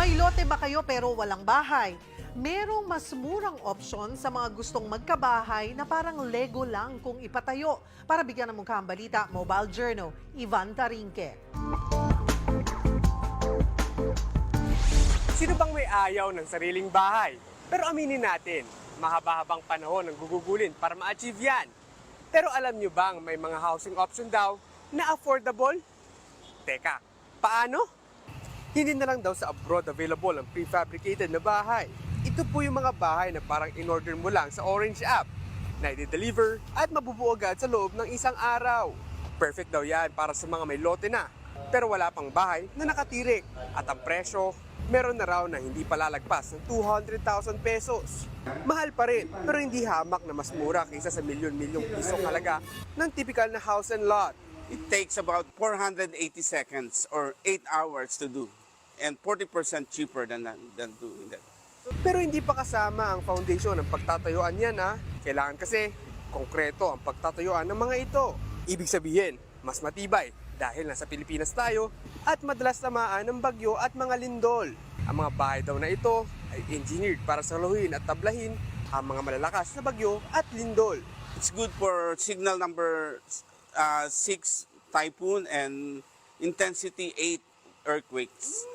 May lote ba kayo pero walang bahay? Merong mas murang opsyon sa mga gustong magkabahay na parang Lego lang kung ipatayo. Para bigyan ng mukha ang balita, Mobile Journal, Ivan Tarinque. Sino bang may ayaw ng sariling bahay? Pero aminin natin, mahaba-habang panahon ang gugugulin para ma-achieve yan. Pero alam nyo bang may mga housing option daw na affordable? Teka, paano? Hindi na lang daw sa abroad available ang prefabricated na bahay. Ito po yung mga bahay na parang in-order mo lang sa Orange app na i-deliver at mabubuo agad sa loob ng isang araw. Perfect daw yan para sa mga may lote na, pero wala pang bahay na nakatirik. At ang presyo, meron na raw na hindi palalagpas ng 200,000 pesos. Mahal pa rin, pero hindi hamak na mas mura kaysa sa milyon-milyong pisong halaga ng typical na house and lot. It takes about 480 seconds or 8 hours to do, and 40% cheaper than doing that. Pero hindi pa kasama ang foundation ng pagtatayuan yan ha. Kailangan kasi konkreto ang pagtatayuan ng mga ito. Ibig sabihin, mas matibay dahil nasa Pilipinas tayo at madalas tamaan ng bagyo at mga lindol. Ang mga bahay daw na ito ay engineered para saluhin at tablahin ang mga malalakas na bagyo at lindol. It's good for signal number 6 typhoon and intensity 8 earthquakes.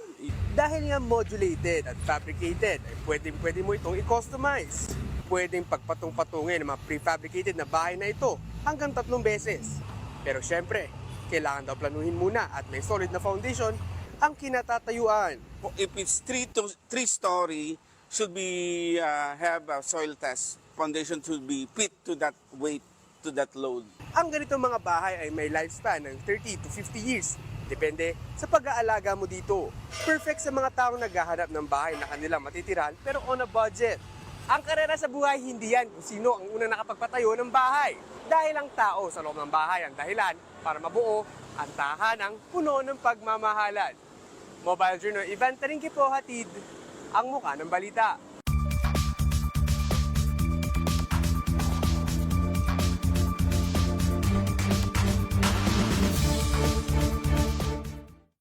Dahil nga modulated at fabricated, ay pwede mo itong i-customize. Pwedeng pagpatong-patungin ng mga prefabricated na bahay na ito hanggang 3 beses. Pero syempre, kailangan daw planuhin muna at may solid na foundation ang kinatatayuan. If it's 3-story, should be have a soil test. Foundation should be fit to that weight, to that load. Ang ganitong mga bahay ay may lifespan ng 30 to 50 years. Depende sa pag-aalaga mo dito. Perfect sa mga taong naghahanap ng bahay na kanilang matitiran pero on a budget. Ang karera sa buhay, hindi yan kung sino ang unang nakapagpatayo ng bahay. Dahil ang tao sa loob ng bahay ang dahilan para mabuo ang tahanang puno ng pagmamahalan. Mobile Journal, Ivan Tarinque po hatid ang mukha ng balita.